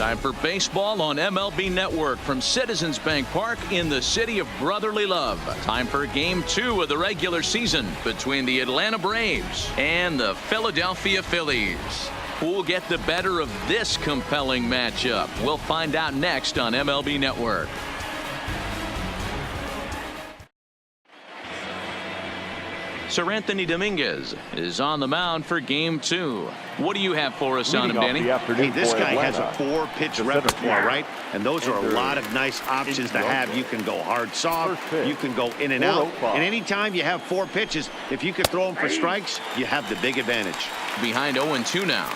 Time for baseball on MLB Network from Citizens Bank Park in the city of brotherly love. Time for Game 2 of the regular season between the Atlanta Braves and the Philadelphia Phillies. Who'll get the better of this compelling matchup? We'll find out next on MLB Network. Sir Anthony Dominguez is on the mound for Game 2. What do you have for us on him, Danny? Hey, this guy has a 4-pitch repertoire, right? And those are a lot of nice options to have. You can go hard soft, you can go in and out. And anytime you have 4 pitches, if you can throw them for strikes, you have the big advantage. Behind 0-2 now.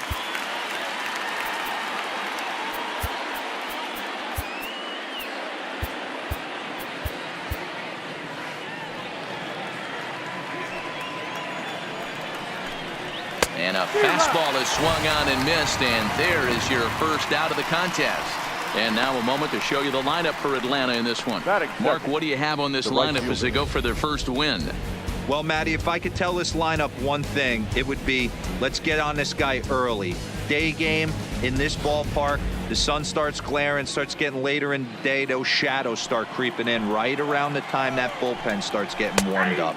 And a fastball is swung on and missed, and there is your first out of the contest. And now a moment to show you the lineup for Atlanta in this one. Mark, what do you have on this lineup as they go for their first win? Well, Matty, if I could tell this lineup one thing, it would be let's get on this guy early. Day game in this ballpark, the sun starts glaring, starts getting later in the day. Those shadows start creeping in right around the time that bullpen starts getting warmed up.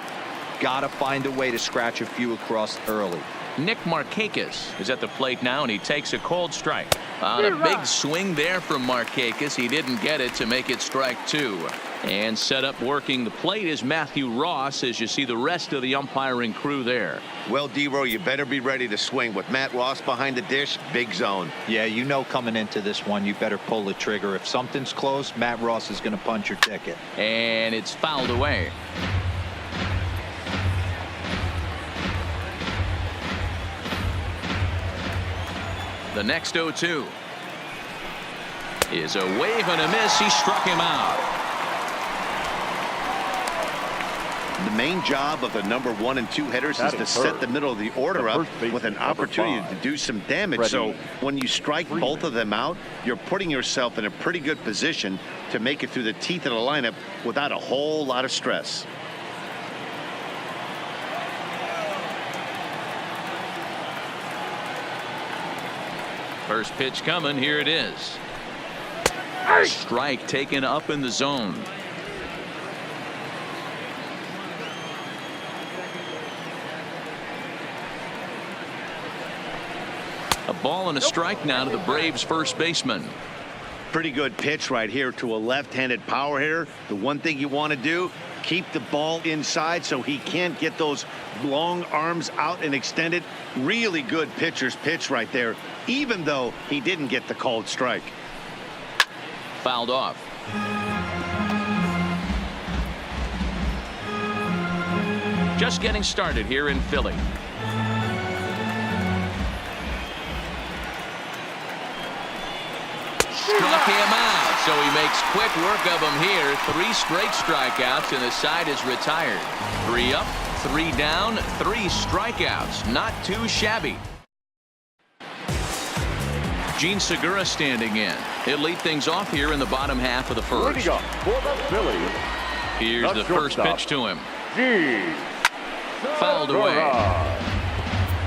Got to find a way to scratch a few across early. Nick Markakis is at the plate now, and he takes a cold strike. On a big swing there from Markakis. He didn't get it to make it strike 2. And set up working the plate is Matthew Ross as you see the rest of the umpiring crew there. Well, D-Row, you better be ready to swing. With Matt Ross behind the dish, big zone. Yeah, you know coming into this one, you better pull the trigger. If something's close, Matt Ross is going to punch your ticket. And it's fouled away. The next 0-2 is a wave and a miss. He struck him out. The main job of the number 1 and 2 hitters is to set the middle of the order up with an opportunity to do some damage. So when you strike both of them out, you're putting yourself in a pretty good position to make it through the teeth of the lineup without a whole lot of stress. First pitch coming. Here it is. Strike taken up in the zone. A ball and a strike now to the Braves first baseman. Pretty good pitch right here to a left-handed power hitter. The one thing you want to do, keep the ball inside so he can't get those long arms out and extended. Really good pitcher's pitch right there, even though he didn't get the called strike. Fouled off. Just getting started here in Philly. Struck him out, so he makes quick work of him here. 3 straight strikeouts, and the side is retired. 3 up, 3 down, 3 strikeouts. Not too shabby. Gene Segura standing in. He'll lead things off here in the bottom half of the first. Here's the first pitch to him. Fouled away.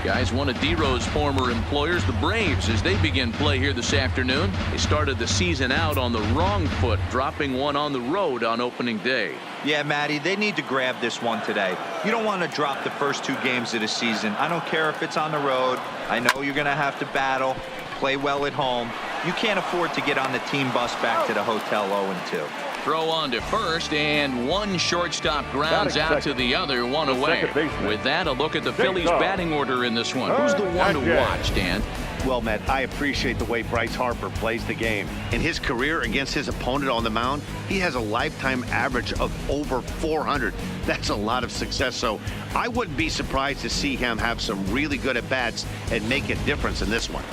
Guys, one of D-Row's former employers, the Braves, as they begin play here this afternoon. They started the season out on the wrong foot, dropping one on the road on opening day. Yeah, Matty, they need to grab this one today. You don't want to drop the first 2 games of the season. I don't care if it's on the road. I know you're going to have to battle, play well at home. You can't afford to get on the team bus back to the hotel 0-2. Throw on to first, and one shortstop grounds out to the other, one away. With that, a look at the Phillies batting order in this one. Who's the one to watch, Dan? Well, Matt, I appreciate the way Bryce Harper plays the game. In his career against his opponent on the mound, he has a lifetime average of over 400. That's a lot of success, so I wouldn't be surprised to see him have some really good at-bats and make a difference in this one.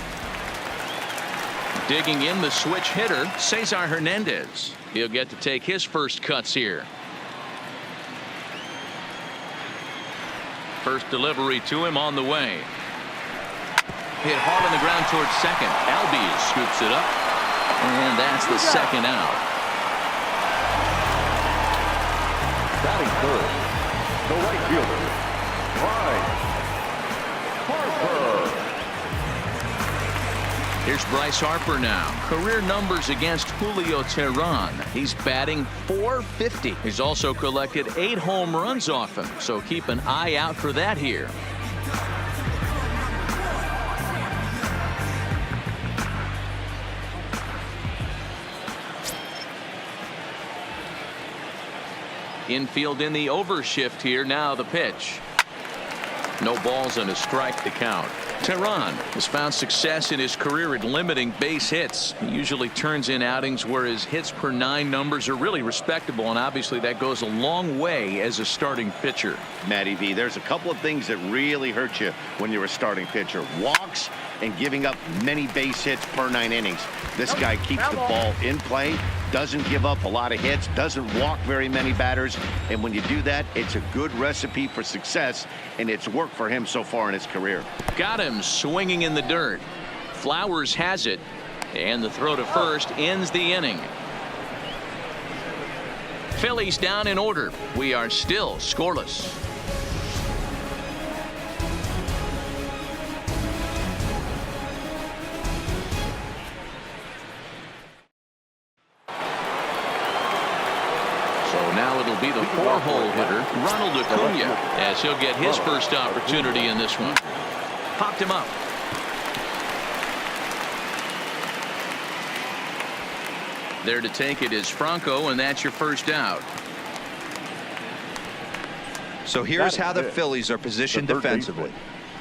Digging in the switch hitter, Cesar Hernandez. He'll get to take his first cuts here. First delivery to him on the way. Hit hard on the ground towards second. Albies scoops it up, and that's the second out. Batting third, the right fielder, Bryce Harper. Here's Bryce Harper now. Career numbers against Julio Teheran. He's batting .450. He's also collected 8 home runs off him, so keep an eye out for that here. Infield in the overshift here. Now the pitch. No balls and a strike to count. Teheran has found success in his career at limiting base hits. He usually turns in outings where his hits per 9 numbers are really respectable, and obviously that goes a long way as a starting pitcher. Matty V, there's a couple of things that really hurt you when you're a starting pitcher. Walks and giving up many base hits per 9 innings. This guy keeps the ball in play, doesn't give up a lot of hits, doesn't walk very many batters, and when you do that, it's a good recipe for success, and it's worked for him so far in his career. Got him swinging in the dirt. Flowers has it, and the throw to first ends the inning. Phillies down in order. We are still scoreless. Now it'll be the 4-hole hitter, Ronald Acuna, as he'll get his first opportunity in this one. Popped him up. There to take it is Franco, and that's your first out. So here's how the Phillies are positioned defensively.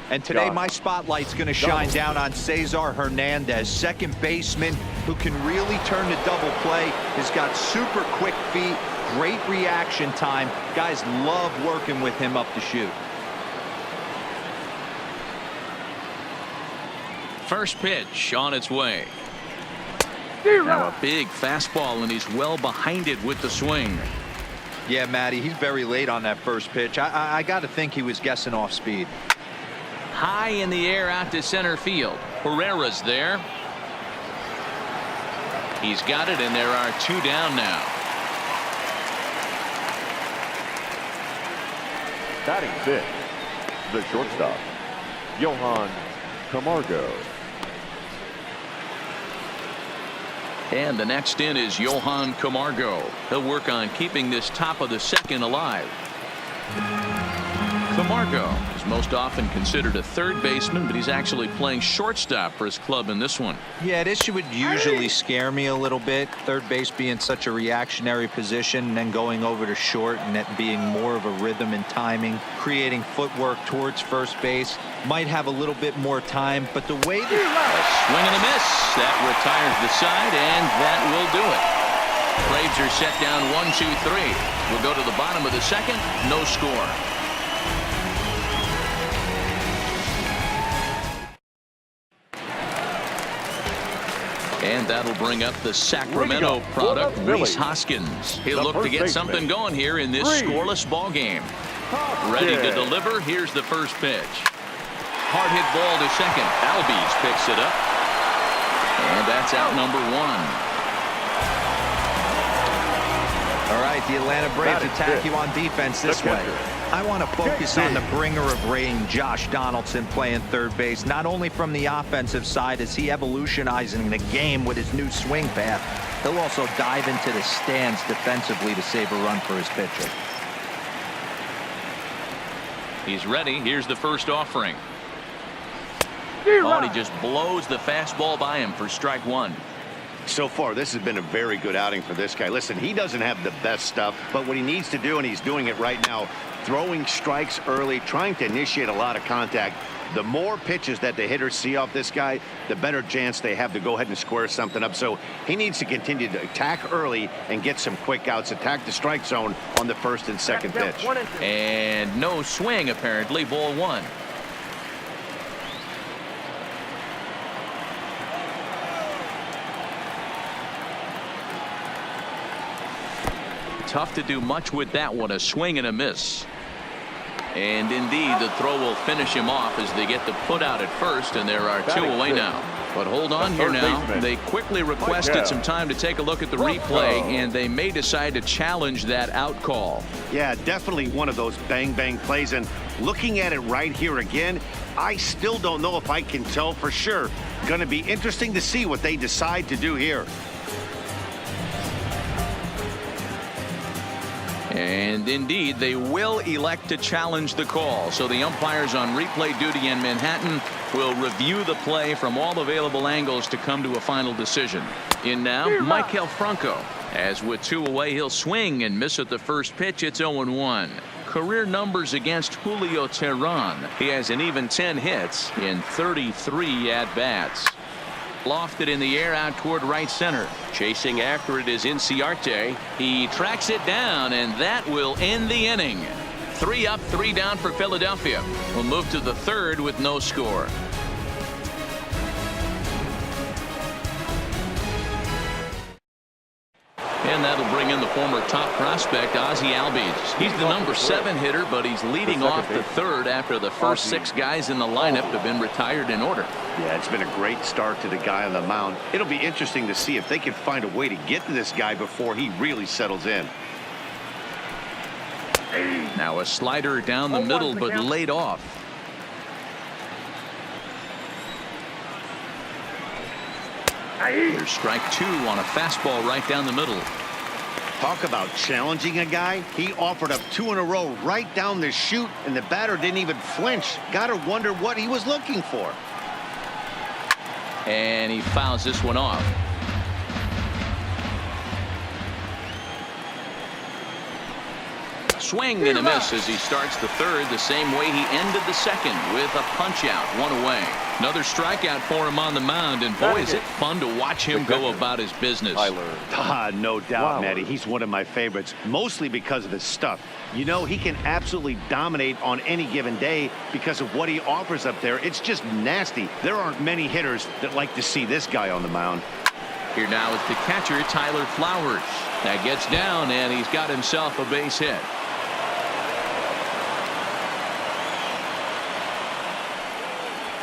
And today my spotlight's going to shine down on Cesar Hernandez, second baseman who can really turn the double play. He's got super quick feet, great reaction time. Guys love working with him up the chute. First pitch on its way. Now a big fastball, and he's well behind it with the swing. Yeah, Matty, he's very late on that first pitch. I got to think he was guessing off speed. High in the air out to center field. Herrera's there. He's got it, and there are 2 down now. Batting 5th, the shortstop, Johan Camargo. And the next in is Johan Camargo. He'll work on keeping this top of the second alive. Camargo is most often considered a third baseman, but he's actually playing shortstop for his club in this one. Yeah, this would usually scare me a little bit. Third base being such a reactionary position, and then going over to short and it being more of a rhythm and timing, creating footwork towards first base. Might have a little bit more time, but the way that... A swing and a miss. That retires the side, and that will do it. Braves are set down 1-2-3. We'll go to the bottom of the second. No score. And that'll bring up the Sacramento product, Rhys Hoskins. He'll look to get something going here in this scoreless ball game. Ready to deliver. Here's the first pitch. Hard hit ball to second. Albies picks it up. And that's out number 1. All right, the Atlanta Braves attack you on defense this way. I want to focus on the bringer of rain, Josh Donaldson, playing third base, not only from the offensive side as he evolutionizing the game with his new swing path, he'll also dive into the stands defensively to save a run for his pitcher. He's ready. Here's the first offering. Oh, and he just blows the fastball by him for strike 1. So far, this has been a very good outing for this guy. Listen, he doesn't have the best stuff, but what he needs to do, and he's doing it right now, throwing strikes early, trying to initiate a lot of contact. The more pitches that the hitters see off this guy, the better chance they have to go ahead and square something up. So he needs to continue to attack early and get some quick outs, attack the strike zone on the first and second pitch. And no swing, apparently. Ball 1. Tough to do much with that one. A swing and a miss. And indeed, the throw will finish him off as they get the put out at first, and there are 2 away now. But hold on here now. They quickly requested some time to take a look at the replay, and they may decide to challenge that out call. Yeah, definitely one of those bang-bang plays, and Looking at it right here again, I still don't know if I can tell for sure. Going to be interesting to see what they decide to do here. And indeed, they will elect to challenge the call. So the umpires on replay duty in Manhattan will review the play from all available angles to come to a final decision. In now, Maikel Franco. As with 2 away, he'll swing and miss at the first pitch. It's 0-1. Career numbers against Julio Teheran. He has an even 10 hits in 33 at-bats. Lofted in the air out toward right center. Chasing after it is Inciarte. He tracks it down, and that will end the inning. 3 up, 3 down for Philadelphia. We'll move to the third with no score. And that'll bring in the former top prospect, Ozzie Albies. He's the number 7 hitter, but he's leading off the third after the first 6 guys in the lineup have been retired in order. Yeah, it's been a great start to the guy on the mound. It'll be interesting to see if they can find a way to get to this guy before he really settles in. Now a slider down the middle, but laid off. There's strike 2 on a fastball right down the middle. Talk about challenging a guy. He offered up 2 in a row right down the chute, and the batter didn't even flinch. Gotta wonder what he was looking for. And he fouls this one off. Swing and a miss as he starts the third the same way he ended the second, with a punch out, 1 away. Another strikeout for him on the mound, and boy, is it fun to watch him go about his business. No doubt, Matty. He's one of my favorites, mostly because of his stuff. You know, he can absolutely dominate on any given day because of what he offers up there. It's just nasty. There aren't many hitters that like to see this guy on the mound. Here now is the catcher, Tyler Flowers. That gets down, and he's got himself a base hit.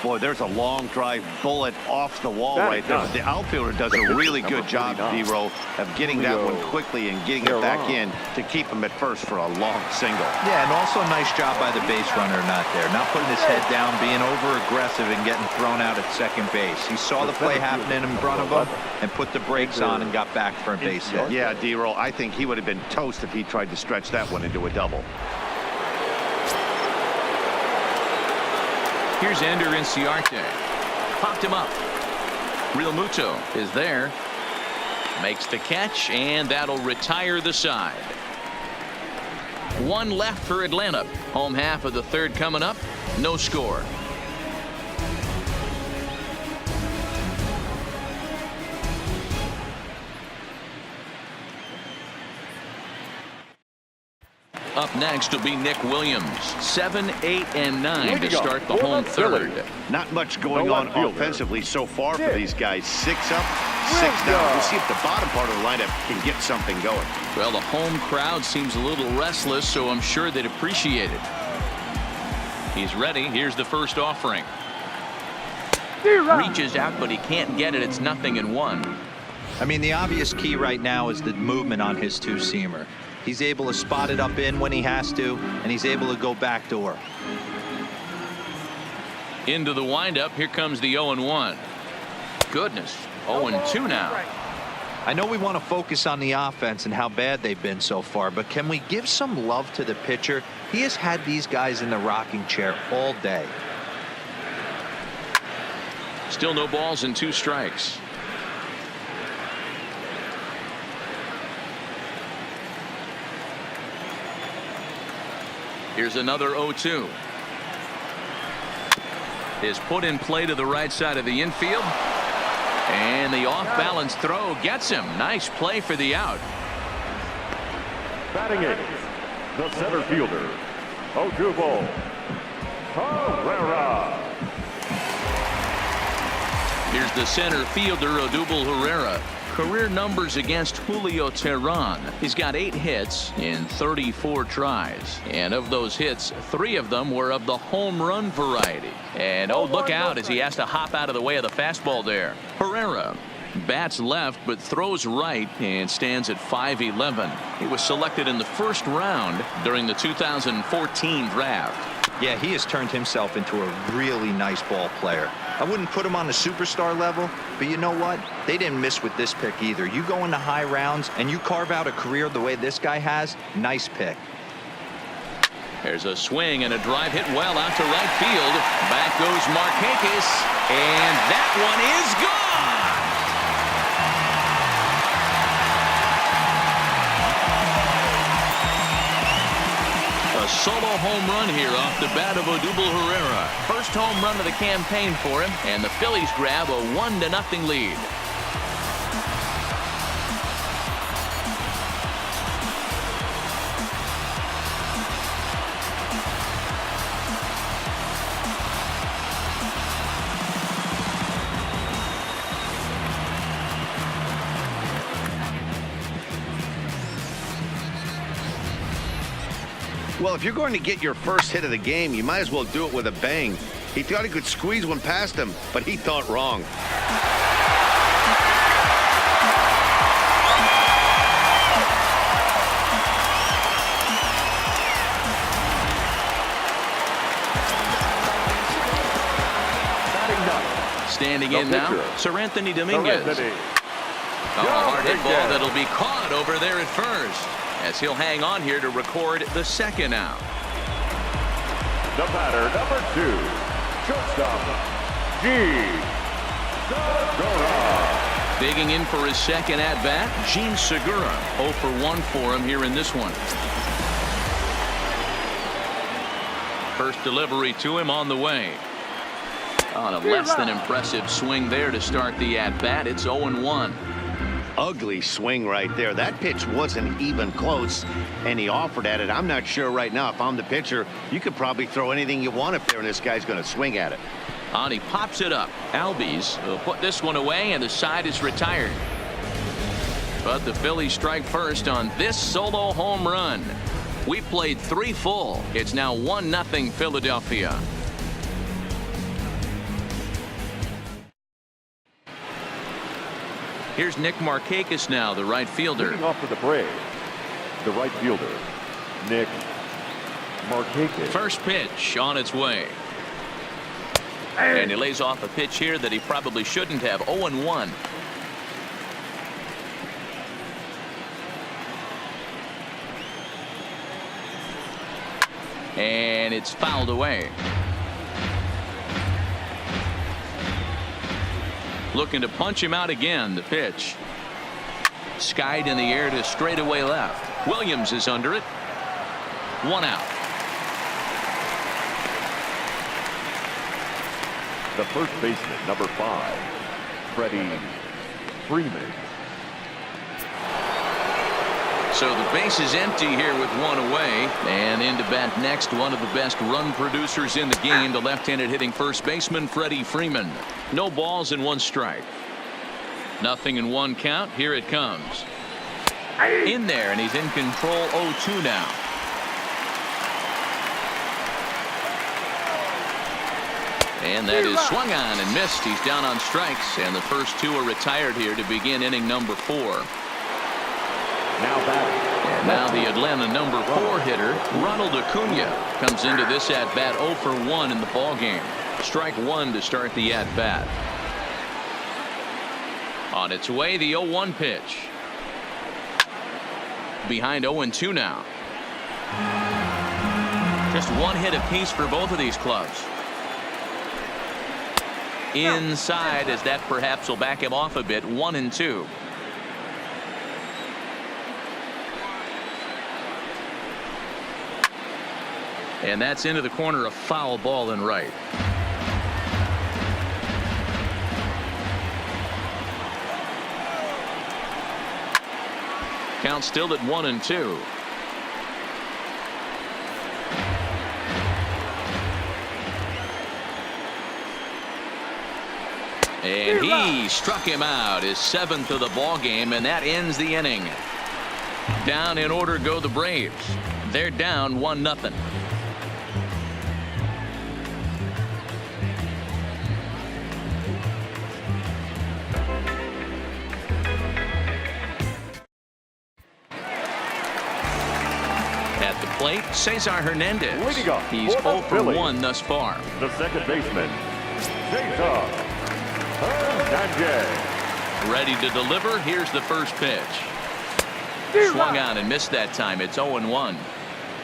Boy, there's a long drive bullet off the wall right there. The outfielder does a really good job, D-Row, of getting that one quickly and getting it back in to keep him at first for a long single. Yeah, and also a nice job by the base runner not there. Not putting his head down, being over-aggressive and getting thrown out at second base. He saw the play happening in front of him and put the brakes on and got back for a base hit. Yeah, D-Row, I think he would have been toast if he tried to stretch that one into a double. Here's Ender Inciarte. Popped him up. Real Muto is there. Makes the catch, and that'll retire the side. 1 left for Atlanta. Home half of the third coming up. No score. Up next will be Nick Williams. 7, 8, and 9 to start the home third. Not much going on offensively so far for these guys. 6 up, 6 down. We'll see if the bottom part of the lineup can get something going. Well, the home crowd seems a little restless, so I'm sure they'd appreciate it. He's ready. Here's the first offering. Reaches out, but he can't get it. It's 0-1. I mean, the obvious key right now is the movement on his 2-seamer. He's able to spot it up in when he has to, and he's able to go backdoor. Into the windup. Here comes the 0-1. Goodness, 0-2 now. I know we want to focus on the offense and how bad they've been so far, but can we give some love to the pitcher? He has had these guys in the rocking chair all day. Still no balls and 2 strikes. Here's another 0-2. Is put in play to the right side of the infield. And the off-balance throw gets him. Nice play for the out. Batting 8th, the center fielder, Odubel Herrera. Here's the center fielder, Odubel Herrera. Career numbers against Julio Teheran. He's got 8 hits in 34 tries. And of those hits, 3 of them were of the home run variety. And oh, look out as he has to hop out of the way of the fastball there. Herrera bats left but throws right and stands at 5'11". He was selected in the first round during the 2014 draft. Yeah, he has turned himself into a really nice ball player. I wouldn't put him on the superstar level, but you know what? They didn't miss with this pick either. You go into high rounds and you carve out a career the way this guy has, nice pick. There's a swing and a drive hit well out to right field. Back goes Markakis, and that one is gone. A solo home run here off the bat of Odubel Herrera. First home run of the campaign for him, and the Phillies grab a 1-0 lead. Well, if you're going to get your first hit of the game, you might as well do it with a bang. He thought he could squeeze one past him, but he thought wrong. Standing in now, Sir Anthony Dominguez. A hard hit ball that'll be caught over there at first, as he'll hang on here to record the second out. The batter, number 2, shortstop, Segura. Digging in for his second at-bat, Gene Segura. 0 for 1 for him here in this one. First delivery to him on the way. On a less than impressive swing there to start the at-bat. It's 0-1. Ugly swing right there. That pitch wasn't even close, and he offered at it. I'm not sure right now, if I'm the pitcher, you could probably throw anything you want up there, and this guy's going to swing at it. And he pops it up. Albies will put this one away, and the side is retired. But the Phillies strike first on this solo home run. We played 3 full. It's now 1-0 Philadelphia. Here's Nick Markakis now, the right fielder. Leading off for the Braves, the right fielder, Nick Markakis. First pitch on its way. And he lays off a pitch here that he probably shouldn't have. 0-1. And it's fouled away. Looking to punch him out again. The pitch skied in the air to straightaway left. Williams is under it. 1 out. The first baseman, number 5, Freddie Freeman. So the base is empty here with 1 away, and into bat next, one of the best run producers in the game, the left-handed hitting first baseman Freddie Freeman. No balls and 1 strike. Nothing in 1 count. Here it comes. In there, and he's in control. 0-2 now. And that is swung on and missed. He's down on strikes, and the first 2 are retired here to begin inning number 4. Now batting. And now the Atlanta number 4 hitter, Ronald Acuna, comes into this at-bat 0 for 1 in the ballgame. Strike 1 to start the at-bat. On its way, the 0-1 pitch. Behind 0-2 now. Just 1 hit apiece for both of these clubs. Inside, as that perhaps will back him off a bit. 1-2. And that's into the corner, a foul ball and right. Count still at 1-2. And he struck him out, his 7th of the ball game, and that ends the inning. Down in order go the Braves. They're down 1-0. plate, Cesar Hernandez. Leading up He's for the 0 for Phillies, 1 thus far. the second baseman, Cesar Hernandez. Ready to deliver. Here's the first pitch. Swung on and missed that time. It's 0-1.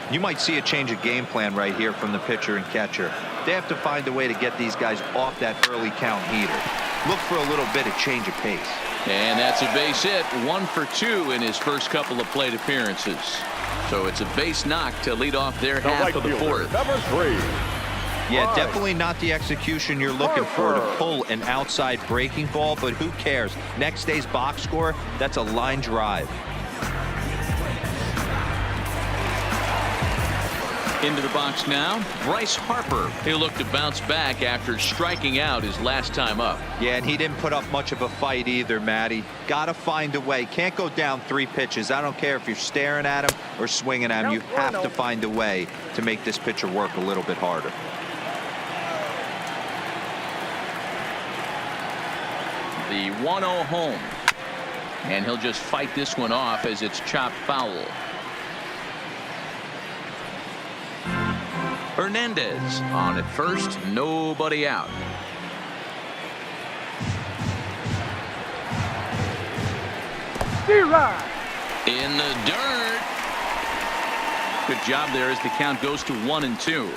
You might see a change of game plan right here from the pitcher and catcher. They have to find a way to get these guys off that early count heater. Look for a little bit of change of pace. And that's a base hit. 1 for 2 in his first couple of plate appearances. So it's a base knock to lead off their The half right of the fielder, fourth. number 3. Yeah, definitely not the execution you're looking for to pull an outside breaking ball, but who cares? Next day's box score, that's a line drive. Into the box now, Bryce Harper. He'll look to bounce back after striking out his last time up. Yeah, and he didn't put up much of a fight either, Matty. Got to find a way. Can't go down 3 pitches. I don't care if you're staring at him or swinging at him. You have to find a way to make this pitcher work a little bit harder. The 1-0 home. And he'll just fight this one off as it's chopped foul. Hernandez on at first, nobody out. In the dirt. Good job there as the count goes to 1-2.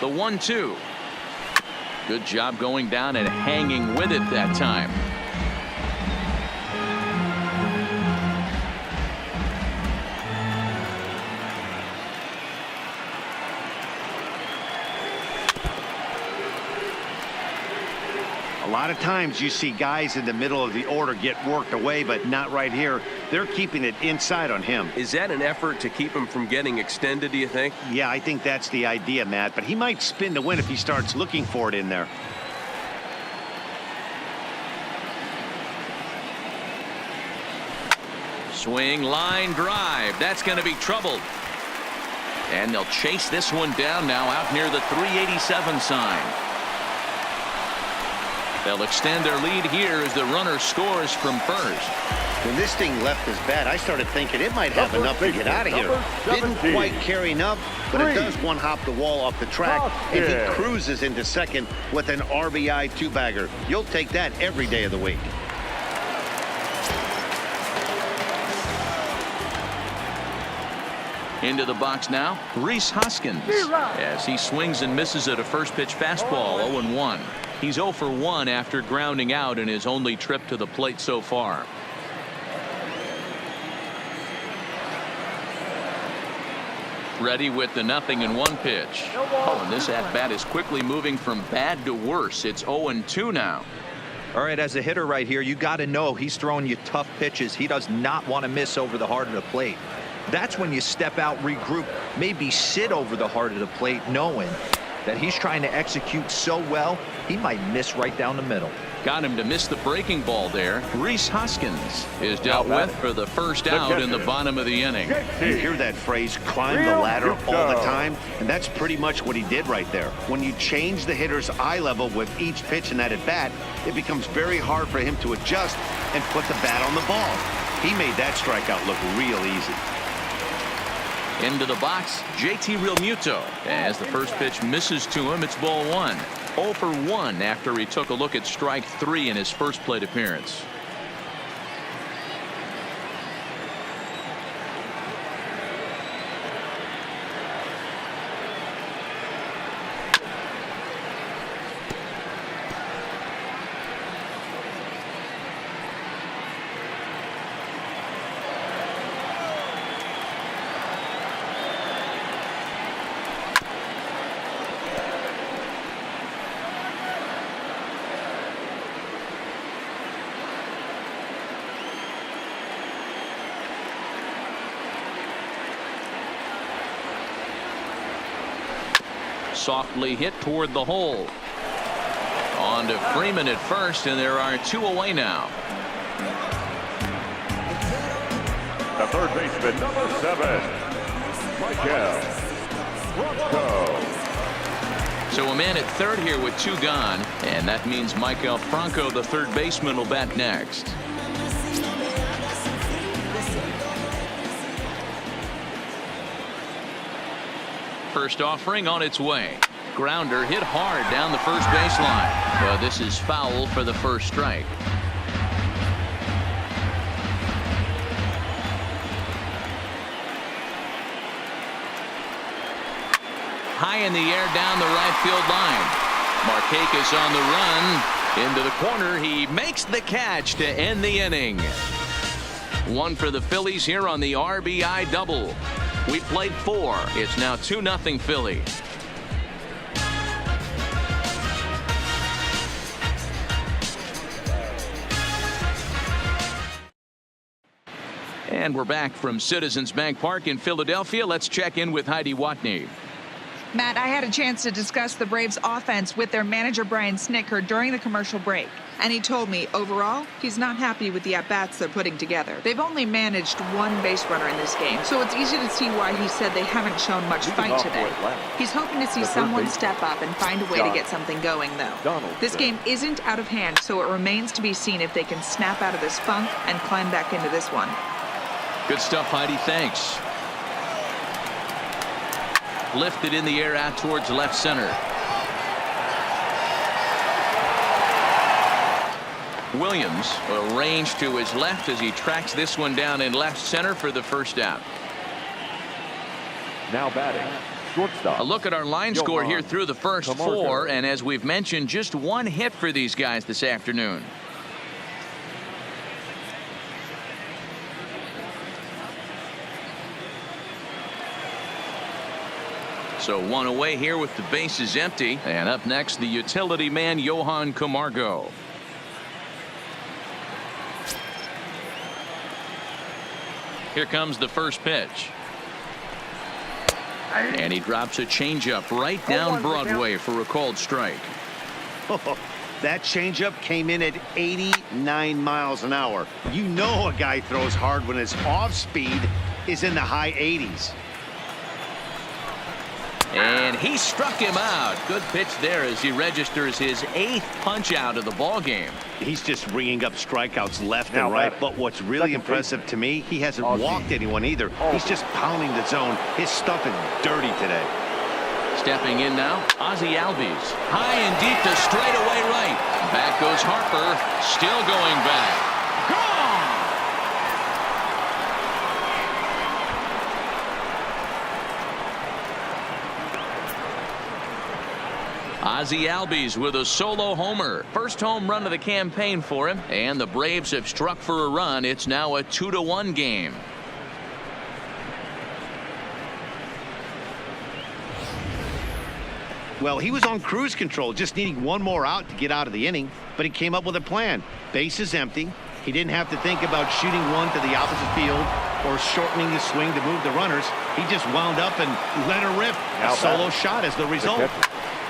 The 1-2. Good job going down and hanging with it that time. A lot of times you see guys in the middle of the order get worked away, but not right here. They're keeping it inside on him. Is that an effort to keep him from getting extended, do you think? Yeah, I think that's the idea, Matt, but he might spin to win if he starts looking for it in there. Swing, line drive. That's going to be troubled. And they'll chase this one down now out near the 387 sign. They'll extend their lead here as the runner scores from first. When this thing left his bat, I started thinking it might have enough to get out of here. Didn't quite carry enough, but it does one hop the wall off the track, and he cruises into second with an RBI 2-bagger. You'll take that every day of the week. Into the box now, Rhys Hoskins, as he swings and misses at a first pitch fastball. 0-1. He's 0 for 1 after grounding out in his only trip to the plate so far. Ready with the 0-1 pitch. Oh, and this at bat is quickly moving from bad to worse. It's 0-2 now. All right, as a hitter right here, you got to know he's throwing you tough pitches. He does not want to miss over the heart of the plate. That's when you step out, regroup, maybe sit over the heart of the plate, knowing that he's trying to execute so well, he might miss right down the middle. Got him to miss the breaking ball there. Rhys Hoskins is dealt with for the first out in the bottom of the inning. You hear that phrase, climb the ladder, all the time, and that's pretty much what he did right there. When you change the hitter's eye level with each pitch in that at bat, it becomes very hard for him to adjust and put the bat on the ball. He made that strikeout look real easy. Into the box, JT Realmuto. As the first pitch misses to him, it's ball 1. 0 for 1 after he took a look at strike 3 in his first plate appearance. Softly hit toward the hole. On to Freeman at first, and there are 2 away now. The third baseman, number 7, Michael Bronco. So a man at third here with 2 gone, and that means Michael Franco, the third baseman, will bat next. First offering on its way. Grounder hit hard down the first baseline. But this is foul for the first strike. High in the air down the right field line. Markakis on the run. Into the corner. He makes the catch to end the inning. 1 for the Phillies here on the RBI double. We played 4. It's now 2-0 Philly. And we're back from Citizens Bank Park in Philadelphia. Let's check in with Heidi Watney. Matt, I had a chance to discuss the Braves offense with their manager Brian Snitker during the commercial break. And he told me, overall, he's not happy with the at-bats they're putting together. They've only managed 1 base runner in this game, so it's easy to see why he said they haven't shown much fight today. He's hoping to see someone step up and find a way to get something going, though. This game isn't out of hand, so it remains to be seen if they can snap out of this funk and climb back into this one. Good stuff, Heidi. Thanks. Lifted in the air out towards left center. Williams arranged to his left as he tracks this one down in left center for the first out. Now batting, shortstop. A look at our line score here through the first 4, and as we've mentioned, just 1 hit for these guys this afternoon. So 1 away here with the bases empty. And up next, the utility man, Johan Camargo. Here comes the first pitch. And he drops a changeup right down Broadway for a called strike. That changeup came in at 89 miles an hour. You know a guy throws hard when his off speed is in the high 80s. And he struck him out. Good pitch there as he registers his 8th punch out of the ball game. He's just ringing up strikeouts left and right. But what's really impressive to me, he hasn't walked anyone either. He's just pounding the zone. His stuff is dirty today. Stepping in now, Ozzie Albies. High and deep to straightaway right. Back goes Harper. Still going back. Ozzie Albies with a solo homer. First home run of the campaign for him. And the Braves have struck for a run. It's now a 2-1 game. Well, he was on cruise control, just needing 1 more out to get out of the inning. But he came up with a plan. Base is empty. He didn't have to think about shooting one to the opposite field or shortening the swing to move the runners. He just wound up and let her rip. A solo shot as the result.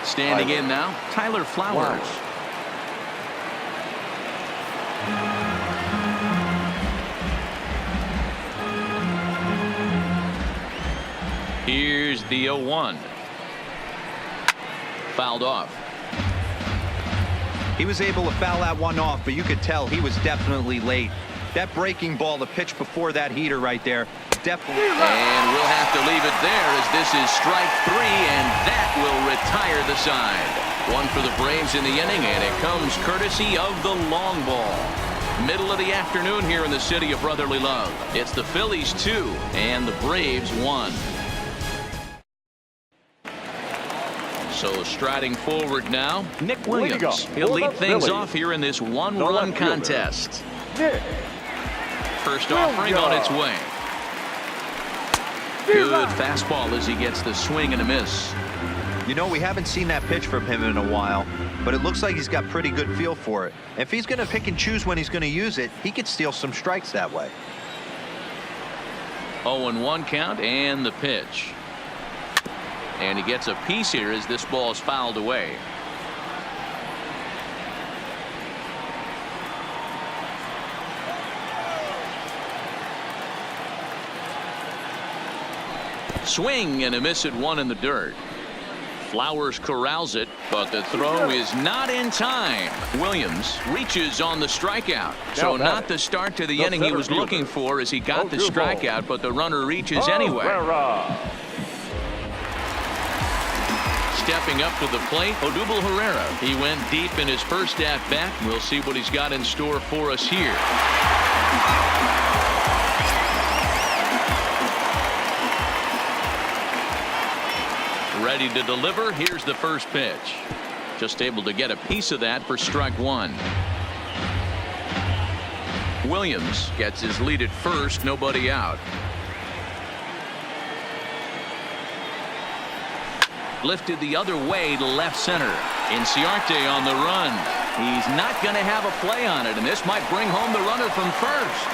Standing in now, Tyler Flowers. Here's the 0-1. Fouled off. He was able to foul that one off, but you could tell he was definitely late. That breaking ball, the pitch before that heater right there, definitely. And we'll have to leave it there as this is strike 3, and that will retire the side. 1 for the Braves in the inning, and it comes courtesy of the long ball. Middle of the afternoon here in the city of brotherly love. It's the Phillies 2 and the Braves 1. So striding forward now, Nick Williams. He'll lead things off here in this 1-run contest. First offering on its way. Good fastball as he gets the swing and a miss. You know, we haven't seen that pitch from him in a while, but it looks like he's got pretty good feel for it. If he's going to pick and choose when he's going to use it, he could steal some strikes that way. 0-1 count and the pitch. And he gets a piece here as this ball is fouled away. Swing and a miss at 1 in the dirt. Flowers corrals it, but the throw is not in time. Williams reaches on the strikeout. So not the start to the inning he was looking for as he got the strikeout, but the runner reaches anyway. Stepping up to the plate, Odubel Herrera. He went deep in his first at-bat. We'll see what he's got in store for us here. Ready to deliver. Here's the first pitch. Just able to get a piece of that for strike one. Williams gets his lead at first, nobody out. Lifted the other way to left center. Inciarte on the run. He's not going to have a play on it, and this might bring home the runner from first.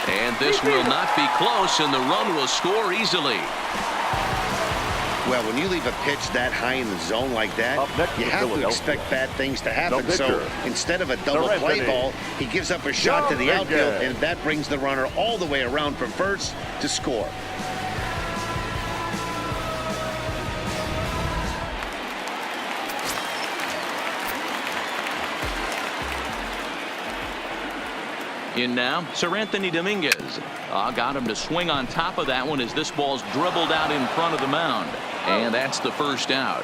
And this will not be close, and the run will score easily. Well, when you leave a pitch that high in the zone like that, you have to expect bad things to happen. So instead of a double play ball, he gives up a shot to the outfield, and that brings the runner all the way around from first to score. In now, Sir Anthony Dominguez. Got him to swing on top of that one as this ball's dribbled out in front of the mound. And that's the first out.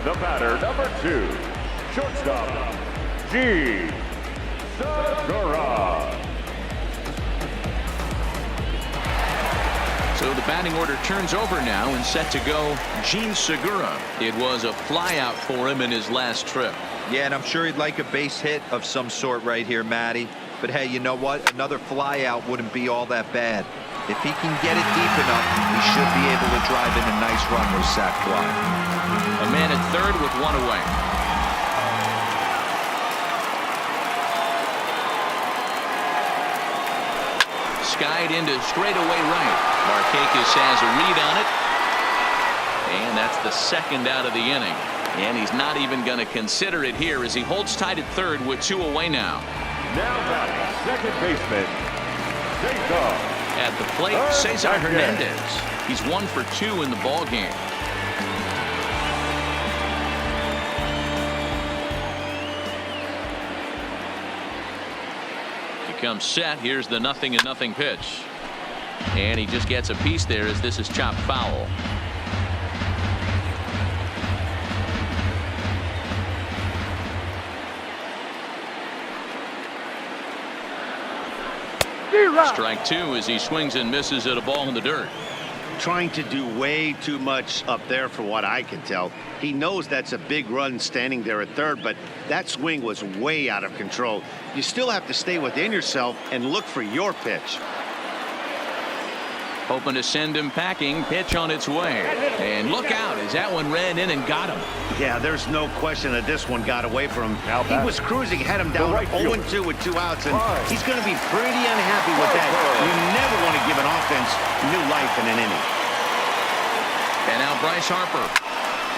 The batter, number 2, shortstop, G. Segura. So the batting order turns over now and set to go Gene Segura. It was a flyout for him in his last trip. Yeah, and I'm sure he'd like a base hit of some sort right here, Matty. But hey, you know what? Another flyout wouldn't be all that bad. If he can get it deep enough, he should be able to drive in a nice run with sac fly. A man at third with one away. Skied into straightaway right. Markakis has a read on it. And that's the second out of the inning. And he's not even going to consider it here as he holds tight at third with 2 away now. Now batting, second baseman, Cesar. At the plate, Cesar Hernandez. He's 1 for 2 in the ball game. Comes set. Here's the 0-0 pitch, and he just gets a piece there as this is chopped foul. Strike 2 as he swings and misses at a ball in the dirt. Trying to do way too much up there for what I can tell. He knows that's a big run standing there at third, but that swing was way out of control. You still have to stay within yourself and look for your pitch. Hoping to send him packing. Pitch on its way. And look out as that one ran in and got him. Yeah, there's no question that this one got away from him. He was cruising, had him down 0-2 with 2 outs, and he's going to be pretty unhappy with that. You never want to give an offense new life in an inning. And now Bryce Harper.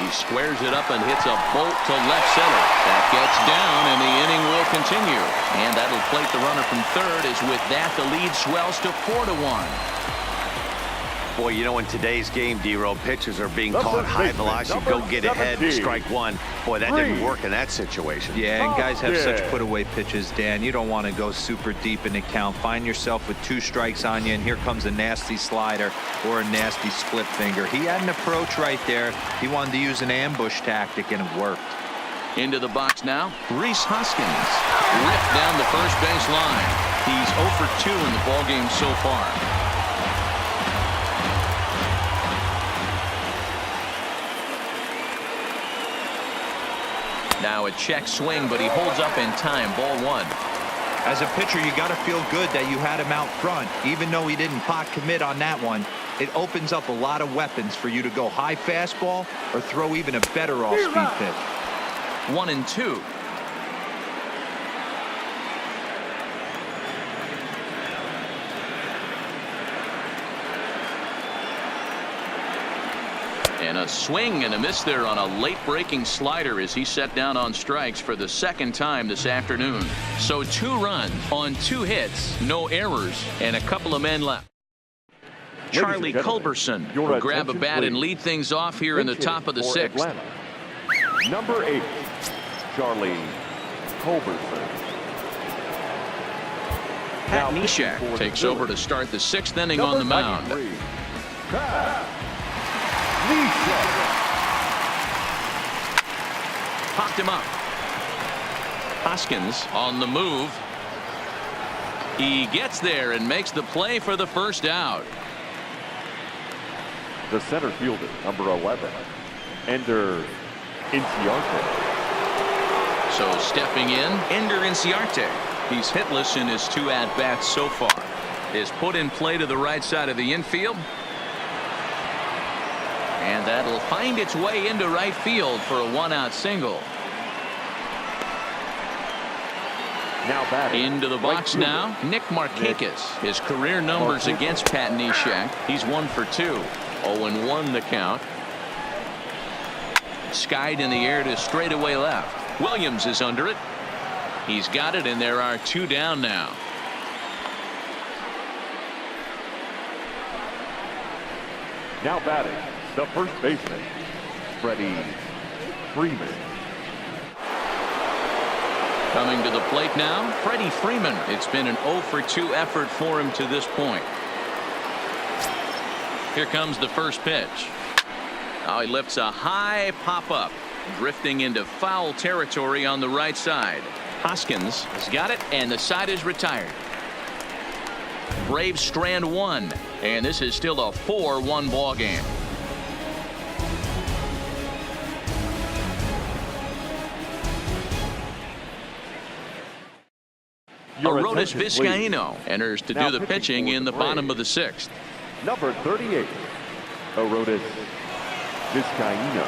He squares it up and hits a bolt to left center. That gets down, and the inning will continue. And that'll plate the runner from third as with that the lead swells to 4-1. Boy, you know, in today's game, D-Row, pitchers are being caught high velocity. Go get ahead, strike one. Boy, that didn't work in that situation. Yeah, and guys have such put-away pitches, Dan. You don't want to go super deep in the count. Find yourself with 2 strikes on you, and here comes a nasty slider or a nasty split finger. He had an approach right there. He wanted to use an ambush tactic, and it worked. Into the box now, Rhys Hoskins. Ripped down the first base line. He's 0 for 2 in the ballgame so far. Now a check swing, but he holds up in time. Ball 1. As a pitcher, you got to feel good that you had him out front. Even though he didn't pot commit on that one, it opens up a lot of weapons for you to go high fastball or throw even a better off-speed pitch. 1-2. And a swing and a miss there on a late breaking slider as he set down on strikes for the second time this afternoon. So 2 runs on 2 hits, no errors, and a couple of men left. Charlie Culberson will grab a bat and lead things off here in the top of the 6th. Atlanta, number 8, Charlie Culberson. Pat Neshek takes over to start the 6th inning on the mound. Popped him up. Hoskins on the move. He gets there and makes the play for the first out. The center fielder, number 11, Ender Inciarte. So stepping in, Ender Inciarte. He's hitless in his 2 at-bats so far. Is put in play to the right side of the infield. And that'll find its way into right field for a 1-out single. Now batting. Into the box now, Nick Markakis. His career numbers against Pat Neshek. He's 1 for 2. 0-1 the count. Skied in the air to straightaway left. Williams is under it. He's got it, and there are 2 down now. Now batting, the first baseman, Freddie Freeman. Coming to the plate now, Freddie Freeman. It's been an 0 for 2 effort for him to this point. Here comes the first pitch. Now he lifts a high pop-up, drifting into foul territory on the right side. Hoskins has got it, and the side is retired. Braves strand 1, and this is still a 4-1 ball game. Arodys Vizcaino enters to do the pitching in the bottom of the 6th. Number 38, Arodys Vizcaino.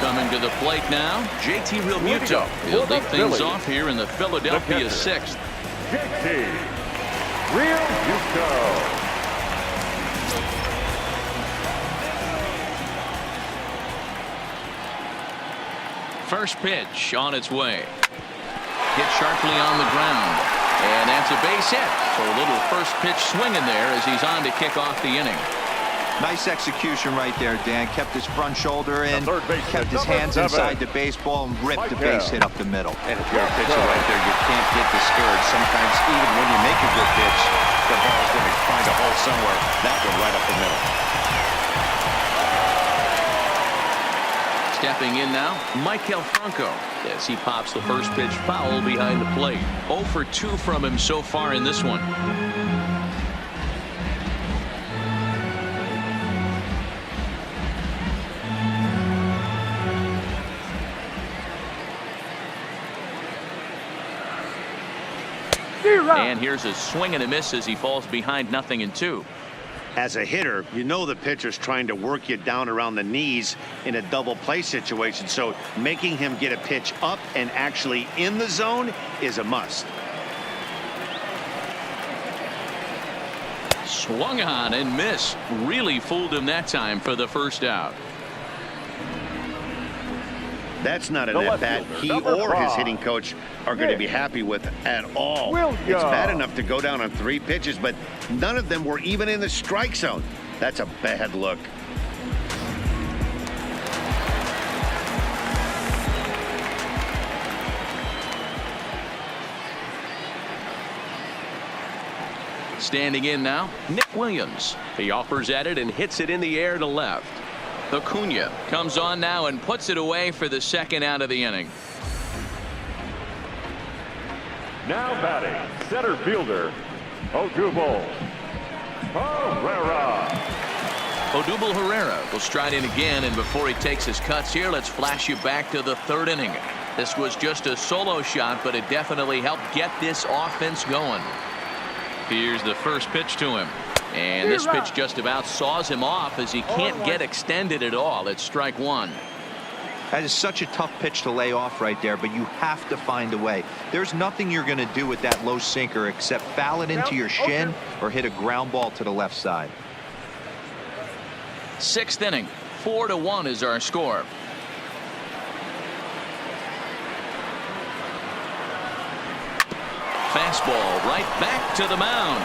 Coming to the plate now, JT Realmuto. He'll lead things off here in the Philadelphia 6th. JT Realmuto. First pitch on its way. Hit sharply on the ground. And that's a base hit. So a little first pitch swing in there as he's on to kick off the inning. Nice execution right there, Dan. Kept his front shoulder in, kept his hands inside the baseball, and ripped the base hit up the middle. And if you're a pitcher right there, you can't get discouraged. Sometimes even when you make a good pitch, the ball's going to find a hole somewhere. That one right up the middle. Stepping in now, Maikel Franco, as he pops the first pitch foul behind the plate. 0 for 2 from him so far in this one. And here's a swing and a miss as he falls behind 0-2. As a hitter, you know the pitcher's trying to work you down around the knees in a double play situation. So making him get a pitch up and actually in the zone is a must. Swung on and missed. Really fooled him that time for the first out. That's not an at-bat he or his hitting coach are going to be happy with at all. It's bad enough to go down on 3 pitches, but none of them were even in the strike zone. That's a bad look. Standing in now, Nick Williams. He offers at it and hits it in the air to left. Acuna comes on now and puts it away for the second out of the inning. Now batting, center fielder, Odubel Herrera. Odubel Herrera will stride in again, and before he takes his cuts here, let's flash you back to the 3rd inning. This was just a solo shot, but it definitely helped get this offense going. Here's the first pitch to him. And this pitch just about saws him off as he can't get extended at all. It's strike 1. That is such a tough pitch to lay off right there, but you have to find a way. There's nothing you're going to do with that low sinker except foul it into your shin or hit a ground ball to the left side. 6th inning, 4-1 is our score. Fastball right back to the mound.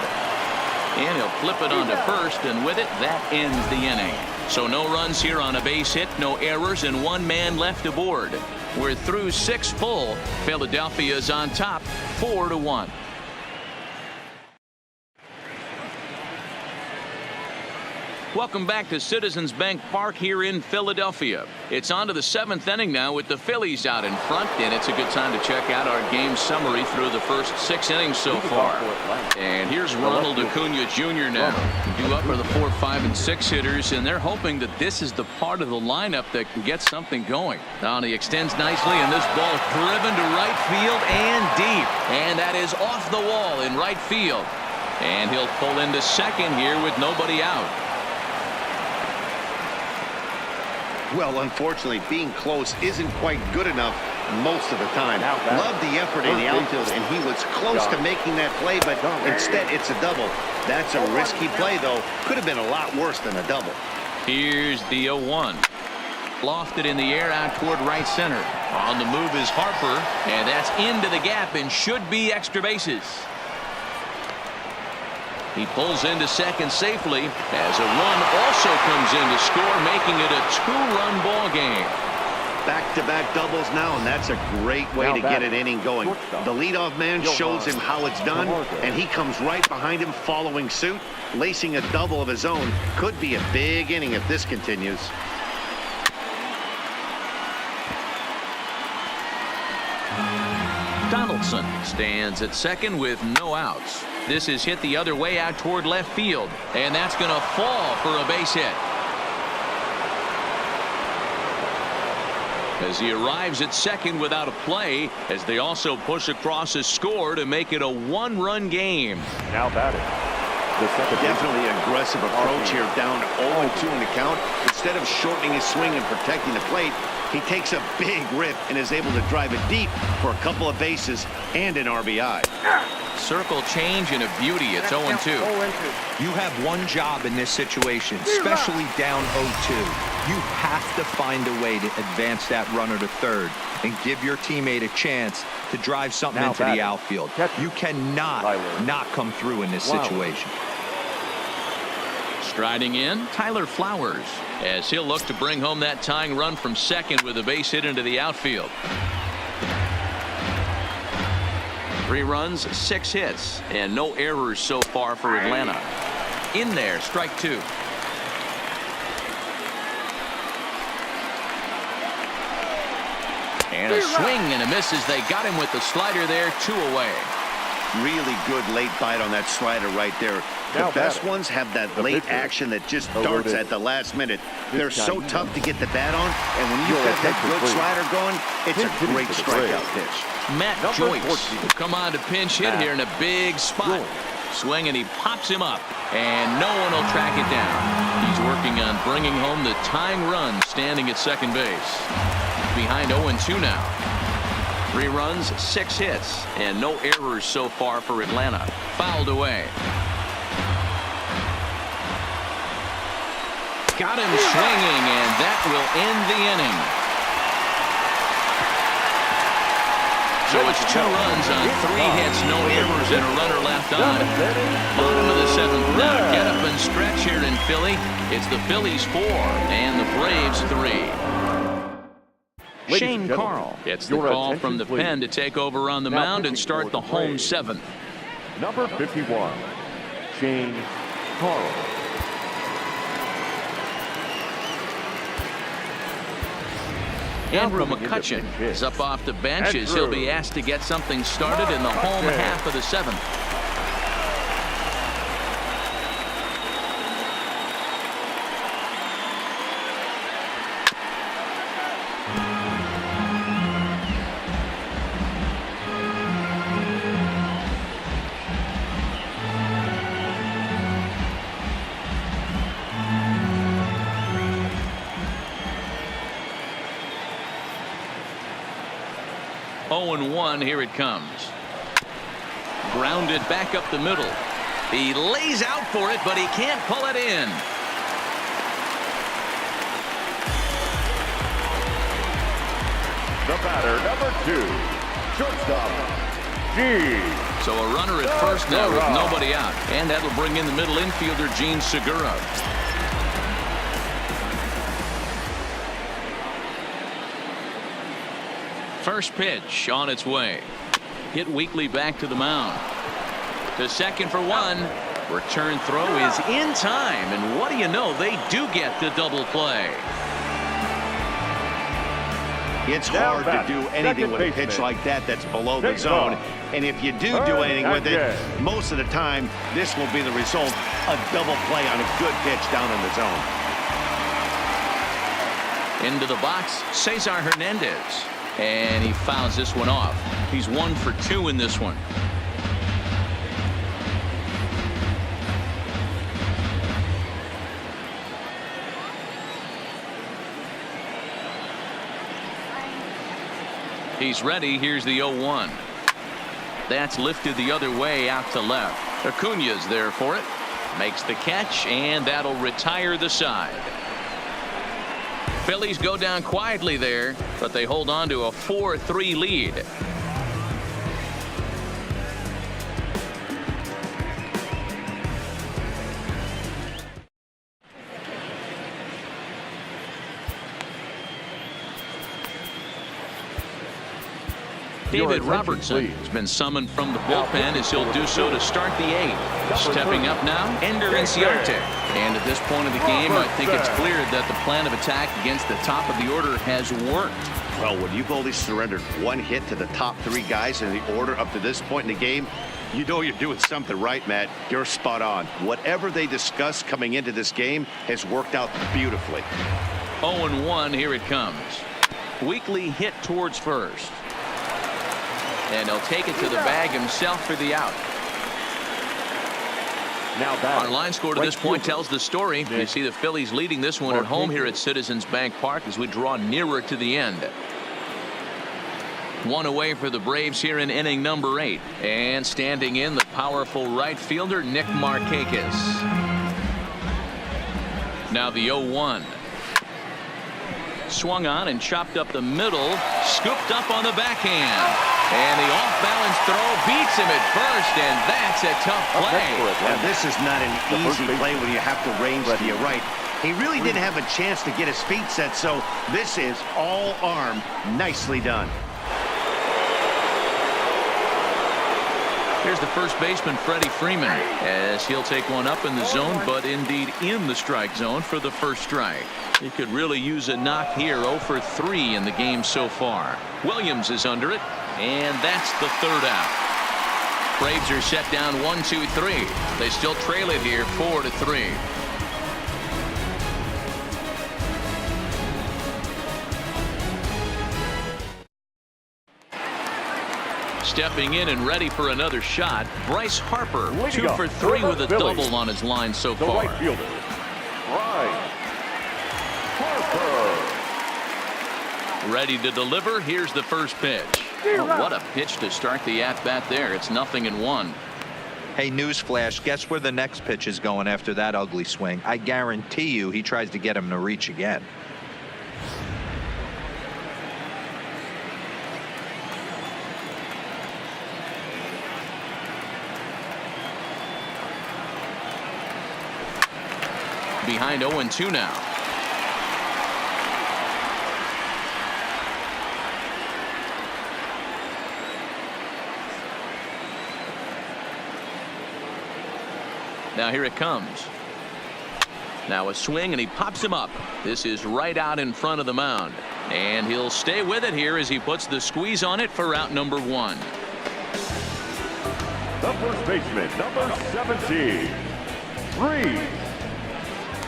And he'll flip it onto first, and with it, that ends the inning. So no runs here on a base hit, no errors, and 1 man left aboard. We're through 6 full. Philadelphia's on top, 4-1. Welcome back to Citizens Bank Park here in Philadelphia. It's on to the 7th inning now with the Phillies out in front, and it's a good time to check out our game summary through the first 6 innings so far. And here's Ronald Acuna Jr. now. Due up are the 4, 5, and 6 hitters, and they're hoping that this is the part of the lineup that can get something going. Now he extends nicely, and this ball is driven to right field and deep. And that is off the wall in right field. And he'll pull into second here with nobody out. Well, unfortunately, being close isn't quite good enough most of the time. Love the effort in the outfield, and he was close to making that play, but instead it's a double. That's a risky play, though. Could have been a lot worse than a double. Here's the 0-1. Lofted in the air out toward right center. On the move is Harper, and that's into the gap and should be extra bases. He pulls into second safely as a run also comes in to score, making it a 2-run ball game. Back-to-back doubles now, and that's a great way to get an inning going. The leadoff man shows him how it's done, and he comes right behind him following suit. Lacing a double of his own could be a big inning if this continues. Donaldson stands at second with no outs. This is hit the other way out toward left field, and that's going to fall for a base hit. As he arrives at second without a play, as they also push across a score to make it a 1-run game. Now batting. Definitely an aggressive approach here, down 0-2 in the count. Instead of shortening his swing and protecting the plate, he takes a big rip and is able to drive it deep for a couple of bases and an RBI. Circle change and a beauty. It's 0-2. You have one job in this situation, especially down 0-2. You have to find a way to advance that runner to third and give your teammate a chance to drive something into the outfield. You cannot not come through in this situation. Striding in, Tyler Flowers, as he'll look to bring home that tying run from second with a base hit into the outfield. 3 runs, 6 hits, and no errors so far for Atlanta. In there, strike 2. And a swing and a miss as they got him with the slider there, 2 away. Really good late bite on that slider right there. The best ones have that late action that just darts at the last minute. They're so tough to get the bat on, and when you've got that good slider going, it's a great strikeout pitch. Matt Joyce will come on to pinch hit here in a big spot. Swing, and he pops him up, and no one will track it down. He's working on bringing home the tying run, standing at second base. Behind 0-2 now. 3 runs, 6 hits, and no errors so far for Atlanta. Fouled away. Got him swinging, and that will end the inning. So it's 2 runs on 3 hits, no errors, and a runner left on. Bottom of the 7th. Now get up and stretch here in Philly. It's the Phillies 4 and the Braves 3. Shane Carl gets the call from the pen to take over on the mound and start the home 7th. Number 51, Shane Carl. Andrew McCutcheon is up off the bench as he'll be asked to get something started in the home half of the 7th. 0-1, here it comes. Grounded back up the middle. He lays out for it, but he can't pull it in. The batter, number 2, shortstop, Gene. So a runner at first now with nobody out. And that'll bring in the middle infielder, Gene Segura. First pitch on its way. Hit Weekly back to the mound. To second for one. Return throw is in time. And what do you know? They do get the double play. It's hard to do anything with a pitch like that that's below the zone. And if you do anything with it, most of the time, this will be the result. A double play on a good pitch down in the zone. Into the box, Cesar Hernandez. And he fouls this one off. He's 1 for 2 in this one. He's ready. Here's the 0-1. That's lifted the other way out to left. Acuña's there for it. Makes the catch, and that'll retire the side. Phillies go down quietly there, but they hold on to a 4-3 lead. David Robertson has been summoned from the bullpen as he'll do so to start the 8th. Stepping up now, Ender Inciarte. And at this point of the game, I think it's clear that the plan of attack against the top of the order has worked. Well, when you've only surrendered 1 hit to the top 3 guys in the order up to this point in the game, you know you're doing something right, Matt. You're spot on. Whatever they discussed coming into this game has worked out beautifully. 0-1, here it comes. Weekly hit towards first. And he'll take it to the bag himself for the out. Our line score to this point tells the story. You see the Phillies leading this one at home here at Citizens Bank Park as we draw nearer to the end. 1 away for the Braves here in inning number 8. And standing in, the powerful right fielder, Nick Markakis. Now the 0-1. Swung on and chopped up the middle. Scooped up on the backhand. And the off-balance throw beats him at first, and that's a tough play. Now, this is not an easy play when you have to range to your right. He really didn't have a chance to get his feet set, so this is all arm. Nicely done. Here's the first baseman, Freddie Freeman, as he'll take one up in the zone, but indeed in the strike zone for the first strike. He could really use a knock here. 0 for 3 in the game so far. Williams is under it, and that's the 3rd out. Braves are set down 1-2-3. They still trail it here 4-3. Stepping in and ready for another shot, Bryce Harper, 2 for 3 with a double on his line so far. The right fielder, Bryce Harper. Ready to deliver. Here's the first pitch. Oh, what a pitch to start the at-bat there. It's 0-1. Hey, newsflash, guess where the next pitch is going after that ugly swing? I guarantee you he tries to get him to reach again. Behind 0-2 now. Now here it comes. Now a swing, and he pops him up. This is right out in front of the mound. And he'll stay with it here as he puts the squeeze on it for out number 1. The first baseman, number 17, Rhys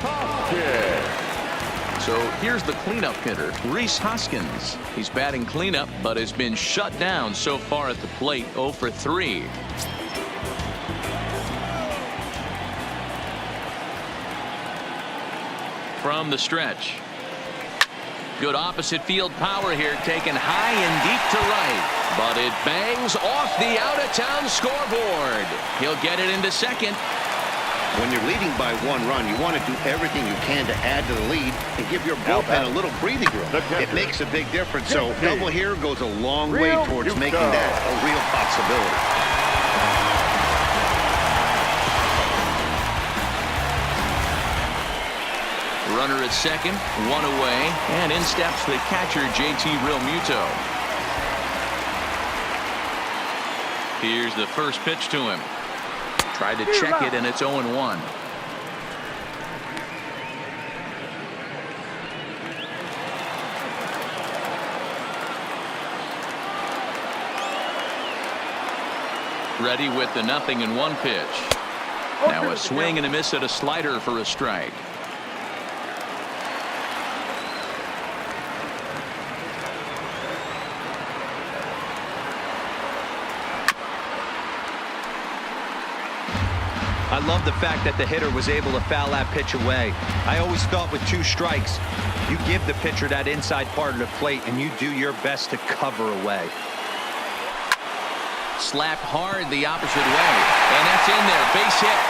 Hoskins. So here's the cleanup hitter, Rhys Hoskins. He's batting cleanup, but has been shut down so far at the plate. 0 for 3. From the stretch. Good opposite field power here, taken high and deep to right. But it bangs off the out-of-town scoreboard. He'll get it into second. When you're leading by 1 run, you want to do everything you can to add to the lead and give your bullpen a little breathing room. It makes a big difference. So double here goes a long way towards making that a real possibility. Runner at second, 1 away, and in steps the catcher, JT Realmuto. Here's the first pitch to him. Tried to check it, and it's 0-1. Ready with the 0-1 pitch. Now a swing and a miss at a slider for a strike. I love the fact that the hitter was able to foul that pitch away. I always thought with 2 strikes, you give the pitcher that inside part of the plate and you do your best to cover away. Slapped hard the opposite way, and that's in there. Base hit.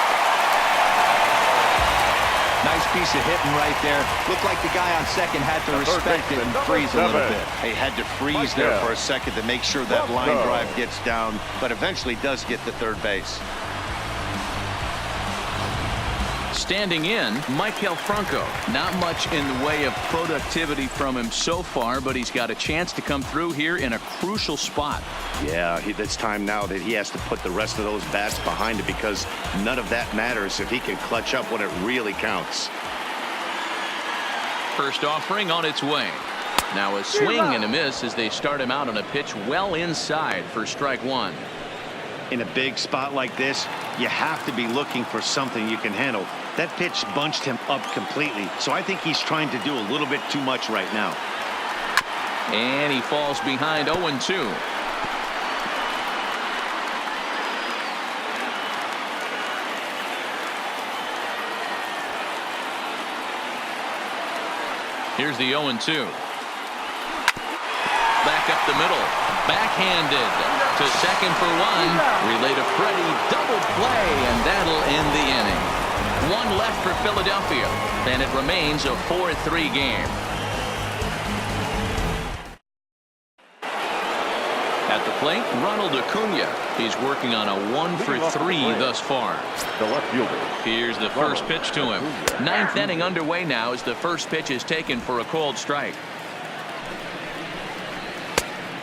Nice piece of hitting right there. Looked like the guy on second had to respect it and freeze a little bit. He had to freeze there for a second to make sure that line drive gets down, but eventually does get to third base. Standing in, Maikel Franco. Not much in the way of productivity from him so far, but he's got a chance to come through here in a crucial spot. Yeah, it's time now that he has to put the rest of those bats behind it, because none of that matters if he can clutch up when it really counts. First offering on its way. Now a swing and a miss as they start him out on a pitch well inside for strike 1. In a big spot like this, you have to be looking for something you can handle. That pitch bunched him up completely, so I think he's trying to do a little bit too much right now. And he falls behind 0-2. Here's the 0-2. Back up the middle. Backhanded to second for 1. Relay to Freddie. Double play, and that'll end the inning. 1 left for Philadelphia, and it remains a 4-3 game. At the plate, Ronald Acuna. He's working on a 1-for-3 thus far. The left fielder. Here's the first pitch to him. 9th inning underway now as the first pitch is taken for a called strike.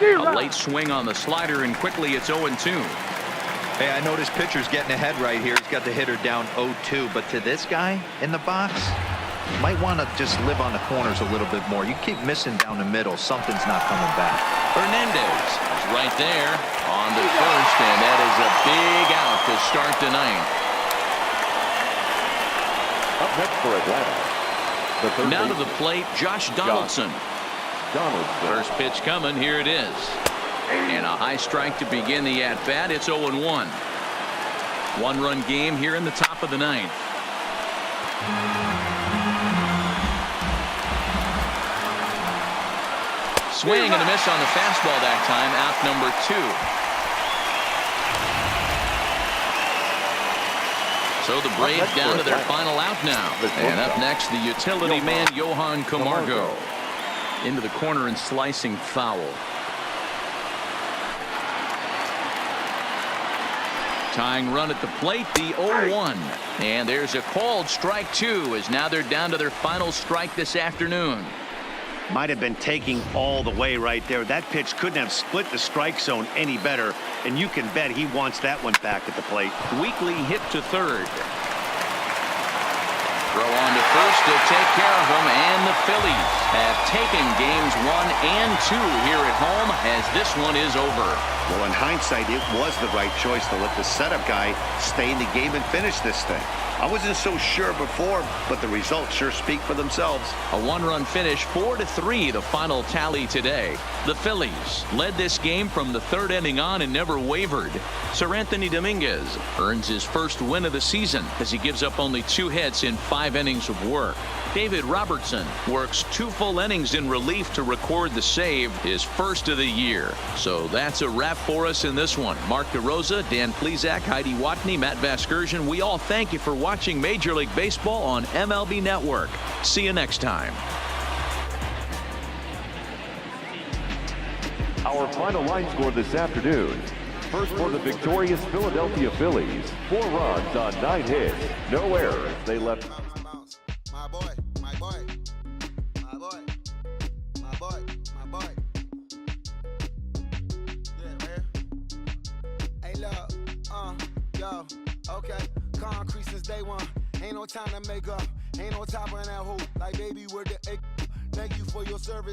A late swing on the slider, and quickly it's 0-2. Hey, I noticed pitcher's getting ahead right here. He's got the hitter down 0-2, but to this guy in the box, might want to just live on the corners a little bit more. You keep missing down the middle, something's not coming back. Hernandez is right there on the first, and that is a big out to start the 9th. Up next for Atlanta. The third Now to baseman. the plate, Josh Donaldson. First pitch coming, here it is. And a high strike to begin the at-bat. It's 0-1. 1-run game here in the top of the 9th. Swing and a miss on the fastball that time. Out number 2. So the Braves down to their final out now. And up next, the utility man, Johan Camargo. Into the corner and slicing foul. Tying run at the plate, the 0-1. And there's a called strike 2 as now they're down to their final strike this afternoon. Might have been taking all the way right there. That pitch couldn't have split the strike zone any better, and you can bet he wants that one back at the plate. Weekly hit to third. Throw on to first to take care of them, and the Phillies have taken games 1 and 2 here at home as this one is over. Well, in hindsight, it was the right choice to let the setup guy stay in the game and finish this thing. I wasn't so sure before, but the results sure speak for themselves. A 1-run finish, 4-3, the final tally today. The Phillies led this game from the 3rd inning on and never wavered. Sir Anthony Dominguez earns his first win of the season as he gives up only 2 hits in 5 5 innings of work. David Robertson works 2 full innings in relief to record the save, his first of the year. So that's a wrap for us in this one. Mark DeRosa, Dan Plesac, Heidi Watney, Matt Vasgersian, we all thank you for watching Major League Baseball on MLB Network. See you next time. Our final line score this afternoon. First for the victorious Philadelphia Phillies. 4 runs on 9 hits. No errors. They left. My boy. Yeah, man. Hey, look, yo, okay. Concrete since day one. Ain't no time to make up. Ain't no top on that hoop. Like, baby, we're the. Thank you for your service.